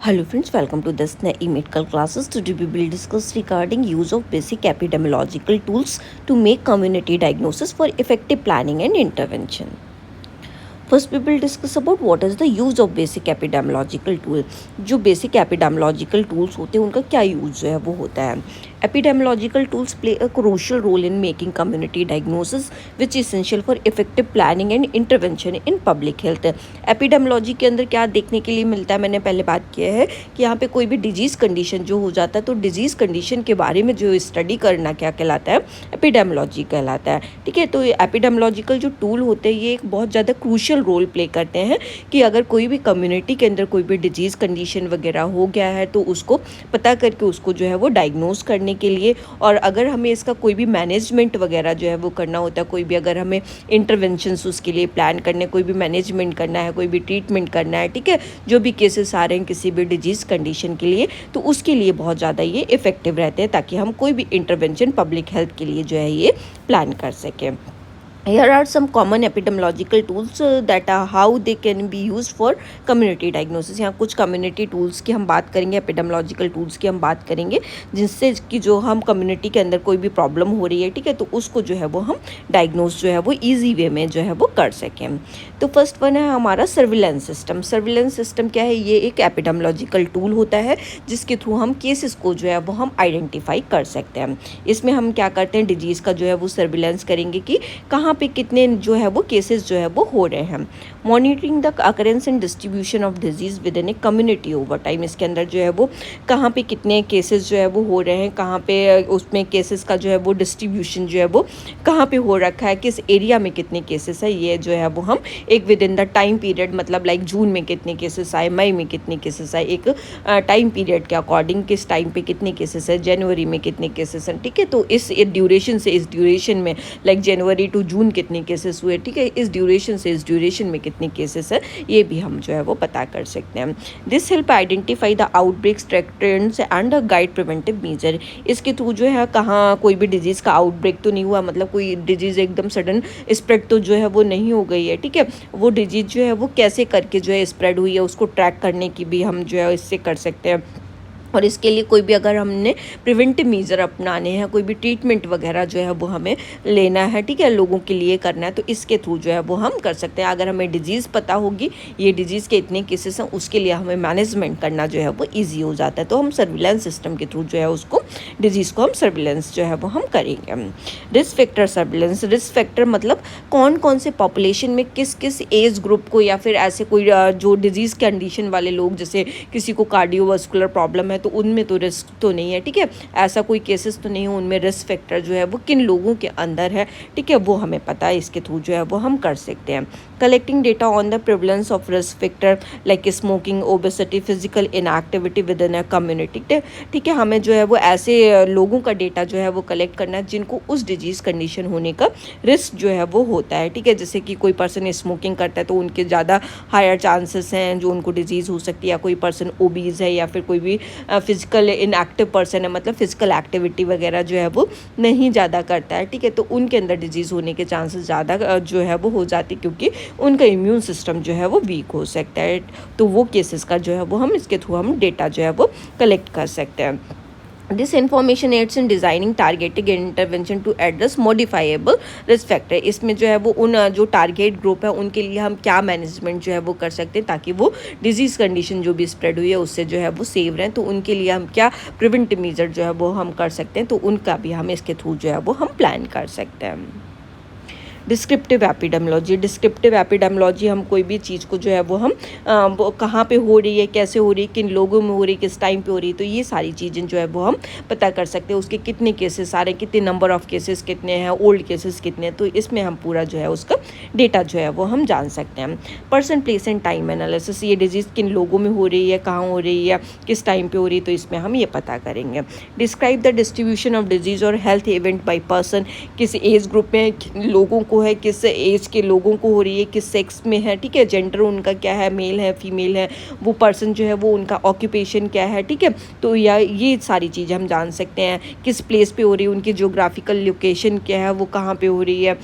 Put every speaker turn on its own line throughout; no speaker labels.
Hello friends, welcome to this NAI medical classes. Today we will discuss regarding use of basic epidemiological tools to make community diagnosis for effective planning and intervention. First we will discuss about what is the use of basic epidemiological tool. जो basic epidemiological tools होते हैं उनका क्या use जो है वो होता है। Epidemiological tools play a crucial role in making community diagnosis which essential for effective planning and intervention in public health. Epidemiology के अंदर क्या देखने के लिए मिलता है, मैंने पहले बात किया है कि यहाँ पे कोई भी डिजीज़ कंडीशन जो हो जाता है तो डिजीज़ कंडीशन के बारे में जो स्टडी करना क्या कहलाता है, एपिडेमोलॉजी कहलाता है। ठीक है, तो एपिडेमोलॉजिकल जो टूल होते हैं ये एक बहुत ज़्यादा क्रूशियल रोल प्ले करते हैं कि अगर कोई भी कम्युनिटी के अंदर कोई भी डिजीज़ कंडीशन वगैरह हो गया है तो उसको पता करके उसको जो है वो डायग्नोज करने के लिए, और अगर हमें इसका कोई भी मैनेजमेंट वगैरह जो है वो करना होता है, कोई भी अगर हमें इंटरवेंशंस उसके लिए प्लान करने, कोई भी मैनेजमेंट करना है, कोई भी ट्रीटमेंट करना है, ठीक है, जो भी केसेस आ रहे हैं किसी भी डिजीज़ कंडीशन के लिए, तो उसके लिए बहुत ज़्यादा ये इफेक्टिव रहते हैं ताकि हम कोई भी इंटरवेंशन पब्लिक हेल्थ के लिए जो है ये प्लान कर सकें। Here are some common epidemiological tools that are how they can be used for community diagnosis। यहाँ कुछ community tools की हम बात करेंगे, epidemiological tools की हम बात करेंगे जिससे कि जो हम community के अंदर कोई भी प्रॉब्लम हो रही है, ठीक है, तो उसको जो है वो हम डायग्नोज जो है वो ईजी वे में जो है वो कर सकें। तो फर्स्ट वन है हमारा सर्विलेंस सिस्टम। सर्विलेंस सिस्टम क्या है, ये एक एपिडेमोलॉजिकल टूल होता है जिसके थ्रू हम केसेस को जो है वो हम आइडेंटिफाई कर सकते हैं। इसमें हम क्या करते हैं, डिजीज़ का जो है वो सर्विलेंस करेंगे कि कहाँ पे कितने जो है वो केसेस जो है वो हो रहे हैं। Monitoring the occurrence and distribution of disease with in a community over time. इसके अंदर जो है वो कहाँ पे कितने केसेस जो है वो हो रहे हैं, कहाँ पे उसमें केसेस का जो है वो डिस्ट्रीब्यूशन जो है वो कहाँ पे हो रखा है, किस एरिया में कितने केसेस है, ये जो है वो हम एक with in the time period, मतलब लाइक जून में कितने केसेस आए, मई में कितने केसेस आए, एक टाइम पीरियड के अकॉर्डिंग किस टाइम पे कितने केसेस है, जनवरी में कितने केसेस हैं, ठीक है, तो इस ड्यूरेशन से इस ड्यूरेशन में लाइक जनवरी टू जून कितने केसेस हुए, ठीक है, इस ड्यूरेशन से इस ड्यूरेशन में कितने केसेस है, ये भी हम जो है वो पता कर सकते हैं। This help identify the outbreaks, trends and guide preventive measure. इसके थ्रू जो है कहाँ कोई भी डिजीज़ का आउटब्रेक तो नहीं हुआ, मतलब कोई डिजीज़ एकदम सडन स्प्रेड तो जो है वो नहीं हो गई है, ठीक है, वो डिजीज़ जो है वो कैसे करके जो है स्प्रेड हुई है उसको ट्रैक करने की भी हम जो है इससे कर सकते हैं। और इसके लिए कोई भी अगर हमने प्रिवेंटिव मेजर अपनाने हैं, कोई भी ट्रीटमेंट वगैरह जो है वो हमें लेना है, ठीक है, लोगों के लिए करना है, तो इसके थ्रू जो है वो हम कर सकते हैं। अगर हमें डिजीज़ पता होगी, ये डिजीज़ के इतने केसेस हैं, उसके लिए हमें मैनेजमेंट करना जो है वो ईजी हो जाता है, तो हम सर्विलेंस सिस्टम के थ्रू जो है उसको डिजीज़ को हम सर्विलेंस जो है वो हम करेंगे। Risk factor surveillance. Risk factor मतलब कौन कौन से पॉपुलेशन में किस किस एज ग्रुप को, या फिर ऐसे कोई जो डिजीज़ कंडीशन वाले लोग, जैसे किसी को कार्डियोवास्कुलर प्रॉब्लम है तो उनमें तो रिस्क तो नहीं है, ठीक है, ऐसा कोई केसेस तो नहीं है, उनमें रिस्क फैक्टर जो है वो किन लोगों के अंदर है, ठीक है, वो हमें पता है, इसके थ्रू जो है वो हम कर सकते हैं। Collecting data on the prevalence of risk factor like smoking, obesity, physical inactivity with in a community, ठीक है, हमें जो है वो ऐसे लोगों का डेटा जो है वो कलेक्ट करना है जिनको उस डिजीज़ कंडीशन होने का रिस्क जो है वो होता है, ठीक है, जैसे कि कोई पर्सन स्मोकिंग करता है तो उनके ज़्यादा हायर चांसेस हैं जो उनको डिजीज़ हो सकती है, या कोई पर्सन ओबीज है, या फिर कोई भी फिजिकल इनएक्टिव पर्सन है, मतलब फिजिकल एक्टिविटी वगैरह जो है वो नहीं ज़्यादा करता है, ठीक है, तो उनके अंदर डिजीज़ होने के चांसेस ज़्यादा जो है वो हो जाती, क्योंकि उनका इम्यून सिस्टम जो है वो वीक हो सकता है, तो वो केसेस का जो है वो हम इसके थ्रू हम डेटा जो है वो कलेक्ट कर सकते हैं। This information aids in designing targeting intervention to address modifiable risk factor. इसमें जो है वो उन जो टारगेट ग्रुप है उनके लिए हम क्या मैनेजमेंट जो है वो कर सकते हैं ताकि वो डिजीज़ कंडीशन जो भी स्प्रेड हुई है उससे जो है वो सेव रहें, तो उनके लिए हम क्या प्रिवेंटिव मेजर जो है वो हम कर सकते हैं, तो उनका भी हम इसके थ्रू जो है वो हम प्लान कर सकते हैं। Descriptive epidemiology. डिस्क्रिप्टिव एपिडेमोलॉजी हम कोई भी चीज़ को जो है वो हम कहाँ पे हो रही है, कैसे हो रही है, किन लोगों में हो रही है, किस टाइम पे हो रही है, तो ये सारी चीज़ें जो है वो हम पता कर सकते हैं। उसके कितने केसेस आ रहे हैं, कितने नंबर ऑफ़ केसेस कितने हैं, ओल्ड केसेस कितने हैं, तो इसमें हम पूरा जो है उसका डेटा जो है वो हम जान सकते हैं। Person, place and time analysis. ये डिजीज़ किन लोगों में हो रही है, कहाँ हो रही है, किस टाइम पर हो रही है, तो इसमें हम ये पता करेंगे। Describe the distribution of disease और हेल्थ इवेंट बाई पर्सन। किस एज ग्रुप में लोगों को को है, किस एज के लोगों को हो रही है, किस सेक्स में है, ठीक है, जेंडर उनका क्या है, मेल है फीमेल है, वो पर्सन जो है वो उनका ऑक्यूपेशन क्या है, ठीक है। तो या ये सारी चीज़ें हम जान सकते हैं। किस प्लेस पे हो रही है, उनकी ज्योग्राफिकल लोकेशन क्या है, वो कहाँ पे हो रही है,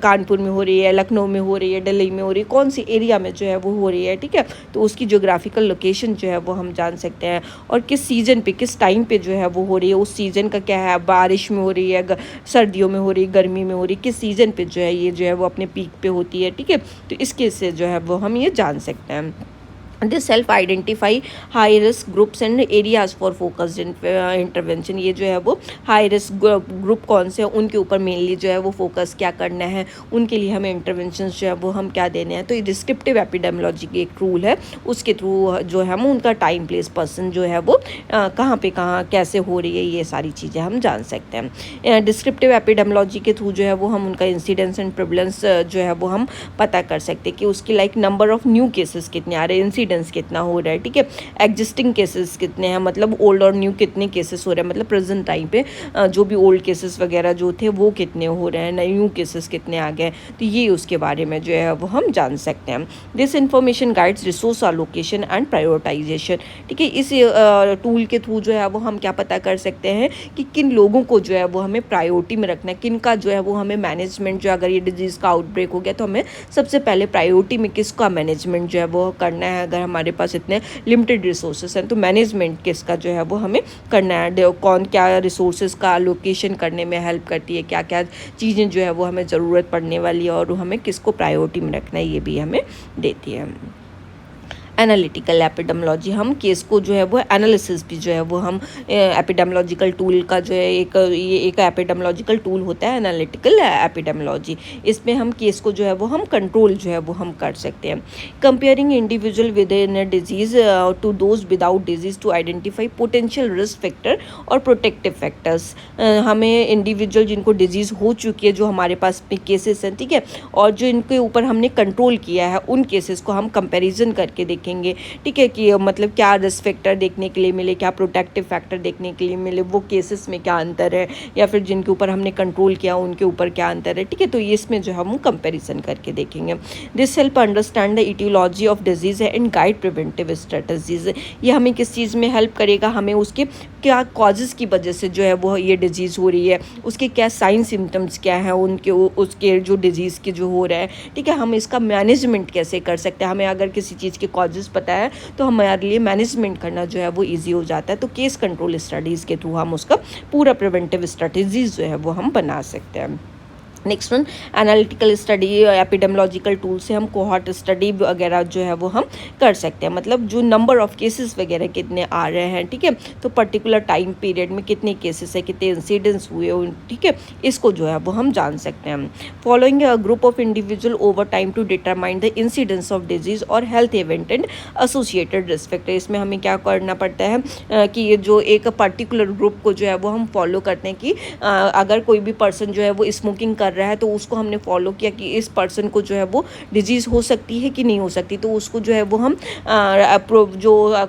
कानपुर में हो रही है, लखनऊ में हो रही है, दिल्ली में हो रही है, कौन सी एरिया में जो है वो हो रही है, ठीक है। तो उसकी ज्योग्राफिकल लोकेशन जो है वो हम जान सकते हैं। और किस सीज़न पे, किस टाइम पे जो है वो हो रही है, उस सीज़न का क्या है, बारिश में हो रही है, सर्दियों में हो रही है, गर्मी में हो रही है, किस सीज़न पे जो है ये जो है वो अपने पीक पे होती है, ठीक है। तो इसके से जो है वो हम ये जान सकते हैं। They self identify high risk groups and areas for focused intervention. ये जो है वो हाई रिस्क ग्रुप कौन से हैं, उनके ऊपर मेनली जो है वो फोकस क्या करना है, उनके लिए हमें इंटरवेंशन जो है वो हम क्या देने हैं। तो ये डिस्क्रिप्टिव एपिडेमियोलॉजी की एक टूल है, उसके थ्रू जो है हम उनका टाइम प्लेस पर्सन जो है वो कहाँ पे कहाँ कैसे हो रही है, ये सारी चीज़ें हम जान सकते हैं। डिस्क्रिप्टिव एपिडेमियोलॉजी के थ्रू जो है वो हम उनका इंसिडेंस एंड प्रेवलेंस जो है वो हम पता कर सकते हैं कि उसकी like number of new cases कितने आ रहे हैं, इंसिडेंस कितना हो रहा है, ठीक है। एग्जिस्टिंग केसेस कितने हैं, मतलब ओल्ड और न्यू कितने केसेस हो रहे हैं, मतलब प्रेजेंट टाइम पे जो भी ओल्ड केसेस वगैरह जो थे वो कितने हो रहे हैं, न्यू केसेस कितने आ गए। तो ये उसके बारे में जो है वो हम जान सकते हैं। This information guides resource allocation and prioritisation, ठीक है। इस टूल के थ्रू जो है वो हम क्या पता कर सकते हैं कि किन लोगों को जो है वो हमें प्रायोरिटी में रखना है, किन का जो है वो हमें मैनेजमेंट जो अगर ये डिजीज़ का आउटब्रेक हो गया तो हमें सबसे पहले प्रायोरिटी में किसका मैनेजमेंट जो है वो करना है। अगर हमारे पास इतने लिमिटेड रिसोर्सेस हैं तो मैनेजमेंट किसका जो है वो हमें करना है, कौन क्या रिसोर्सेज का एलोकेशन करने में हेल्प करती है, क्या क्या चीज़ें जो है वो हमें ज़रूरत पड़ने वाली है और हमें किसको प्रायोरिटी में रखना है, ये भी हमें देती है। एनालिटिकल एपिडेमियोलॉजी, हम केस को जो है वो एनालिसिस भी जो है वो हम एपिडेमियोलॉजिकल टूल का जो है ये एक एपिडेमियोलॉजिकल टूल होता है एनालिटिकल एपिडेमियोलॉजी। इसमें हम केस को जो है वो हम कंट्रोल जो है वो हम कर सकते हैं। Comparing individual with in a disease to those without disease to identify potential risk factor और प्रोटेक्टिव फैक्टर्स। हमें इंडिविजुअल जिनको डिजीज़ हो चुकी है, जो हमारे पास में केसेस हैं, ठीक है, और जो इनके ऊपर हमने कंट्रोल किया है, उन केसेस को हम कंपैरिजन करके देखेंगे, ठीक है, कि मतलब क्या रिस्क फैक्टर देखने के लिए मिले, क्या प्रोटेक्टिव फैक्टर देखने के लिए मिले, वो केसेस में क्या अंतर है, या फिर जिनके ऊपर हमने कंट्रोल किया उनके ऊपर क्या अंतर है, ठीक है। तो इसमें जो हम कंपैरिजन करके देखेंगे। This help understand the etiology of disease and guide preventive strategies. ये हमें किस चीज़ में हेल्प करेगा, हमें उसके क्या कॉजेज़ की वजह से जो है वो ये डिजीज़ हो रही है, उसके क्या साइन सिम्टम्स क्या हैं, उनके उसके जो डिजीज़ के जो हो रहा है, ठीक है, हम इसका मैनेजमेंट कैसे कर सकते हैं। हमें अगर किसी चीज़ के कॉजेज़ पता है तो हमारे लिए मैनेजमेंट करना जो है वो ईजी हो जाता है। तो केस कंट्रोल स्टडीज़ के थ्रू हम उसका पूरा प्रिवेंटिव स्ट्रेटजीज जो है वो हम बना सकते हैं। Next one, analytical study epidemiological tool से हम कोहॉर्ट स्टडी वगैरह जो है वो हम कर सकते हैं, मतलब जो नंबर ऑफ केसेस वगैरह कितने आ रहे हैं, ठीक है, तो पर्टिकुलर टाइम पीरियड में कितने केसेस है, कितने इंसिडेंट्स हुए, ठीक है, इसको जो है वो हम जान सकते हैं। Following a group of individual over time to determine the incidence of disease और health event and associated risk factor. इसमें हमें क्या करना पड़ता है कि ये जो एक पर्टिकुलर ग्रुप को जो है वो हम फॉलो करते हैं कि अगर कोई भी पर्सन जो है वो स्मोकिंग कर रहा है तो उसको हमने फॉलो किया कि इस पर्सन को जो है वो डिजीज़ हो सकती है कि नहीं हो सकती, तो उसको जो है वो हम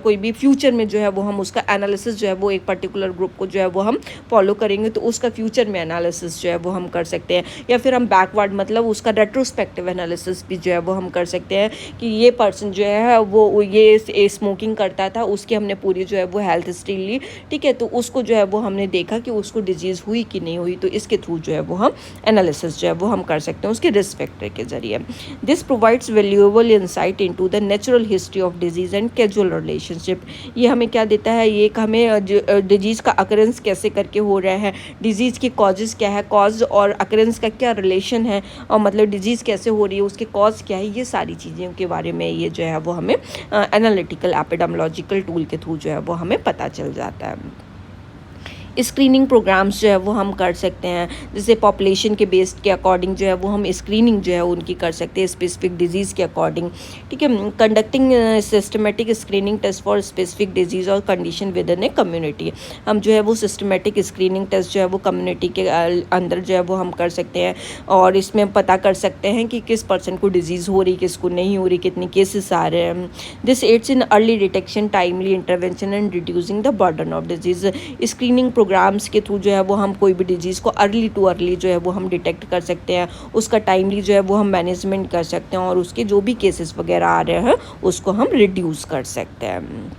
कोई भी फ्यूचर में जो है वो हम उसका एनालिसिस जो है वो एक पर्टिकुलर ग्रुप को जो है वो हम फॉलो करेंगे तो उसका फ्यूचर में एनालिसिस जो है वो हम कर सकते हैं। या फिर हम बैकवर्ड मतलब उसका रेट्रोस्पेक्टिव एनालिसिस भी जो है वो हम कर सकते हैं कि ये पर्सन जो है वो ये स्मोकिंग करता था, उसकी हमने पूरी जो है वो हेल्थ हिस्ट्री ली, ठीक है, तो उसको जो है वो हमने देखा कि उसको डिजीज़ हुई कि नहीं हुई, तो इसके थ्रू जो है वो हम एनालिसिस जो है वो हम कर सकते हैं उसके रिस्क फैक्टर के जरिए। This provides valuable insight into the natural history of disease and casual relationship. ये हमें क्या देता है, ये एक हमें डिजीज़ का अकरेंस कैसे करके हो रहा है, डिजीज़ की कॉजेज़ क्या है, कॉज और अकरेंस का क्या रिलेशन है, और मतलब डिजीज़ कैसे हो रही है, उसके कॉज क्या है, ये सारी चीज़ों के बारे में ये जो है वो हमें एनालिटिकल एपिडेमियोलॉजिकल टूल के थ्रू जो है वो हमें पता चल जाता है। स्क्रीनिंग प्रोग्राम्स जो है वो हम कर सकते हैं, जैसे पॉपुलेशन के बेस्ड के अकॉर्डिंग जो है वो हम स्क्रीनिंग जो है उनकी कर सकते हैं स्पेसिफिक डिजीज़ के अकॉर्डिंग, ठीक है। Conducting systematic screening test for specific disease और condition within a community. हम जो है वो सिस्टमेटिक स्क्रीनिंग टेस्ट जो है वो कम्युनिटी के अंदर जो है वो हम कर सकते हैं और इसमें पता कर सकते हैं कि किस पर्सन को डिजीज़ हो रही, किसको नहीं हो रही, कितने केसेस आ रहे हैं। This aids in early detection, timely intervention and reducing the burden of disease. Screening programmes के थ्रू जो है वो हम कोई भी डिजीज़ को अर्ली टू अर्ली जो है वो हम डिटेक्ट कर सकते हैं, उसका टाइमली जो है वो हम मैनेजमेंट कर सकते हैं और उसके जो भी केसेस वगैरह आ रहे हैं उसको हम रिड्यूस कर सकते हैं।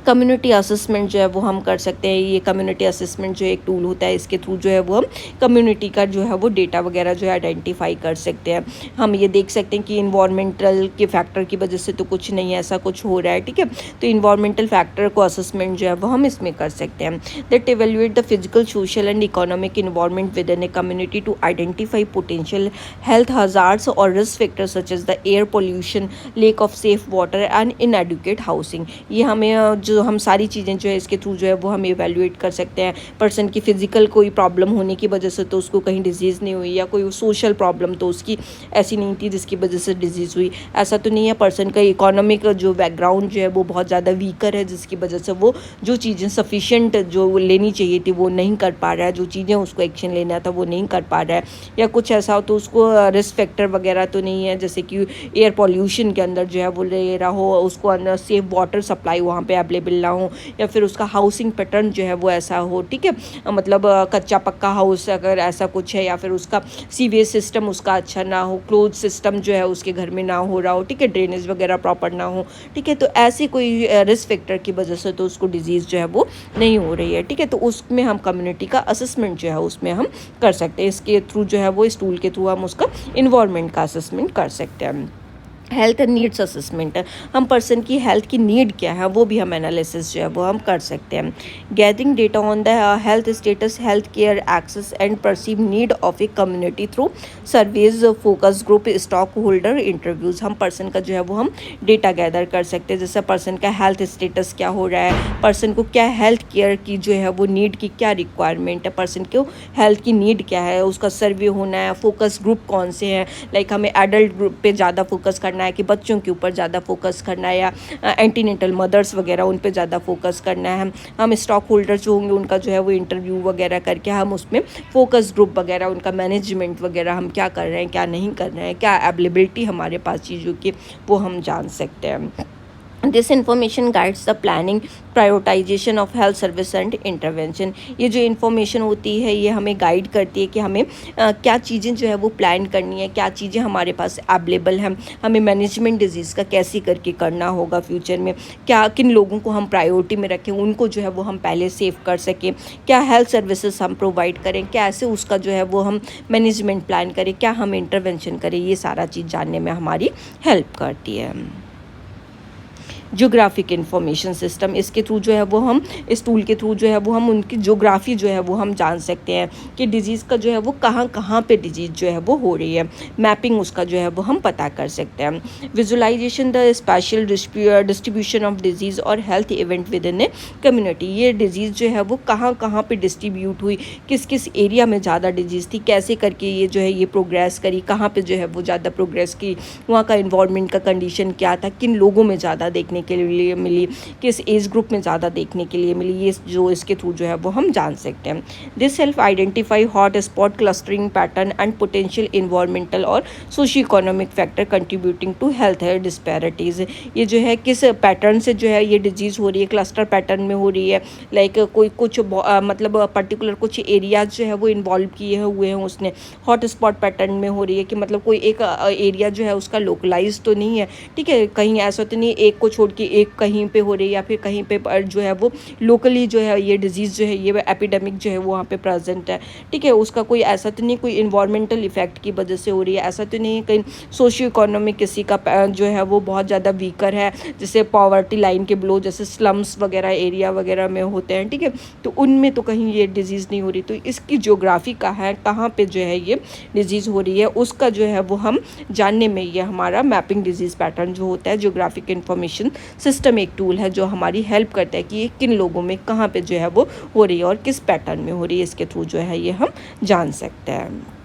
कम्युनिटी असेसमेंट जो है वो हम कर सकते हैं। ये कम्युनिटी असेसमेंट जो एक टूल होता है, इसके थ्रू जो है वो हम कम्युनिटी का जो है वो डेटा वगैरह जो है आइडेंटिफाई कर सकते हैं। हम ये देख सकते हैं कि इन्वायरमेंटल के फैक्टर की वजह से तो कुछ नहीं है, ऐसा कुछ हो रहा है, ठीक है। तो इन्वायरमेंटल फैक्टर को असेसमेंट जो है वो हम इसमें कर सकते हैं। That evaluate the physical, social and economic environment within a community to identify potential health hazards और risk factors such as the air pollution, lack of safe water and inadequate housing. ये हमें जो हम सारी चीज़ें जो है इसके थ्रू जो है वो हम इवेल्युएट कर सकते हैं। पर्सन की फिजिकल कोई प्रॉब्लम होने की वजह से तो उसको कहीं डिजीज़ नहीं हुई, या कोई सोशल प्रॉब्लम तो उसकी ऐसी नहीं थी जिसकी वजह से डिजीज़ हुई, ऐसा तो नहीं है। पर्सन का इकोनॉमिक जो बैकग्राउंड जो है वो बहुत ज़्यादा वीकर है, जिसकी वजह से वो जो चीज़ें सफिशिएंट जो लेनी चाहिए थी वो नहीं कर पा रहा है, जो चीज़ें उसको एक्शन लेना था वो नहीं कर पा रहा है, या कुछ ऐसा हो तो उसको रिस्क फैक्टर वगैरह तो नहीं है, जैसे कि एयर पॉल्यूशन के अंदर जो है वो ले रहा हो, उसको अंदर सेफ वाटर सप्लाई वहाँ पे अवेलेबल ना हो, या फिर उसका हाउसिंग पैटर्न जो है वो ऐसा हो, ठीक है, मतलब कच्चा पक्का हाउस अगर ऐसा कुछ है, या फिर उसका सीवेज सिस्टम उसका अच्छा ना हो, क्लोज सिस्टम जो है उसके घर में ना हो रहा हो, ठीक है, ड्रेनेज वगैरह प्रॉपर ना हो, ठीक है। तो ऐसी कोई रिस्क फैक्टर की वजह से तो उसको डिजीज़ जो है वो नहीं हो रही है, ठीक है। तो उसमें हम कम्युनिटी का असेसमेंट जो है उसमें हम कर सकते हैं। इसके थ्रू जो है वो इस टूल के थ्रू हम उसका इन्वायरमेंट का असेसमेंट कर सकते हैं। हेल्थ नीड्स असेसमेंट, हम पर्सन की हेल्थ की नीड क्या है वो भी हम एनालिसिस जो है वो हम कर सकते हैं। Gathering data on the health status, health care access and perceive need of a community through surveys, focus group, stakeholder interviews. हम पर्सन का जो है वो हम डेटा गैदर कर सकते हैं, जैसे पर्सन का हेल्थ स्टेटस क्या हो रहा है, पर्सन को क्या हेल्थ केयर की जो है वो नीड की क्या रिक्वायरमेंट है, पर्सन को हेल्थ की नीड क्या है, उसका सर्वे होना है। फोकस ग्रुप कौन से हैं, लाइक हमें एडल्ट ग्रुप पे ज़्यादा फोकस करना है कि बच्चों के ऊपर ज़्यादा फोकस करना है, या एंटीनेटल मदर्स वगैरह उन पे ज़्यादा फोकस करना है। हम स्टॉक होल्डर जो होंगे उनका जो है वो इंटरव्यू वगैरह करके हम उसमें फोकस ग्रुप वगैरह, उनका मैनेजमेंट वगैरह हम क्या कर रहे हैं, क्या नहीं कर रहे हैं, क्या अवेलेबिलिटी हमारे पास चीज़ों की वो हम जान सकते हैं। This information guides the planning, prioritisation of health service and intervention. ये जो इन्फॉर्मेशन होती है ये हमें गाइड करती है कि हमें क्या चीज़ें जो है वो प्लान करनी है, क्या चीज़ें हमारे पास अवेलेबल हैं, हमें मैनेजमेंट डिजीज़ का कैसे करके करना होगा फ्यूचर में, क्या किन लोगों को हम प्रायोरिटी में रखें, उनको जो है वो हम पहले सेव कर सकें, क्या हेल्थ सर्विसेज हम प्रोवाइड करें, कैसे उसका जो है वो हम मैनेजमेंट प्लान करें, क्या हम इंटरवेंशन करें। ये सारा चीज़ जानने में हमारी हेल्प करती है। ज्योग्राफिक इंफॉर्मेशन सिस्टम, इसके थ्रू जो है वो हम इस टूल के थ्रू जो है वो हम उनकी ज्योग्राफी जो है वो हम जान सकते हैं कि डिजीज़ का जो है वो कहाँ कहाँ पे डिजीज़ जो है वो हो रही है, मैपिंग उसका जो है वो हम पता कर सकते हैं। Visualization the spatial distribution of disease और health event within a community. ये डिजीज़ जो है वो कहाँ कहाँ पे डिस्ट्रीब्यूट हुई, किस किस एरिया में ज़्यादा डिजीज़ थी, कैसे करके ये जो है ये प्रोग्रेस करी, कहाँ पे जो है वो ज़्यादा प्रोग्रेस की, वहाँ का इन्वायरमेंट का कंडीशन क्या था, किन लोगों में ज़्यादा देखने के लिए मिली, किस एज ग्रुप में ज़्यादा देखने के लिए मिली, ये जो इसके थ्रू जो है वो हम जान सकते हैं। This help identify hot spot, clustering pattern and potential environmental और socio economic factor contributing to health disparities. ये जो है किस पैटर्न से जो है ये डिजीज़ हो रही है, क्लस्टर पैटर्न में हो रही है, लाइक कोई कुछ मतलब पर्टिकुलर कुछ एरियाज जो है वो इन्वॉल्व किए हुए हैं उसने। हॉट स्पॉट पैटर्न में हो रही है कि मतलब कोई एक एरिया जो है उसका लोकलाइज तो नहीं है, ठीक है, कहीं ऐसा तो नहीं एक को छोड़ कि एक कहीं पे हो रही है, या फिर कहीं पे जो है वो लोकली जो है ये डिजीज़ जो है ये एपिडेमिक जो है वो वहाँ पे प्रेजेंट है, ठीक है। उसका कोई ऐसा तो नहीं कोई इन्वायरमेंटल इफेक्ट की वजह से हो रही है, ऐसा तो नहीं है कहीं सोशियो इकोनॉमिक किसी का जो है वो बहुत ज़्यादा वीकर है, जैसे पॉवर्टी लाइन के बिलो, जैसे स्लम्स वगैरह एरिया वगैरह में होते हैं, ठीक है, तो उनमें तो कहीं ये डिजीज़ नहीं हो रही। तो इसकी ज्योग्राफी का है कहाँ पे जो है ये डिजीज़ हो रही है उसका जो है वो हम जानने में ये हमारा मैपिंग डिजीज़ पैटर्न जो होता है, ज्योग्राफिक इन्फॉर्मेशन सिस्टम एक टूल है जो हमारी हेल्प करता है कि ये किन लोगों में कहाँ पे जो है वो हो रही है और किस पैटर्न में हो रही है, इसके थ्रू जो है ये हम जान सकते हैं।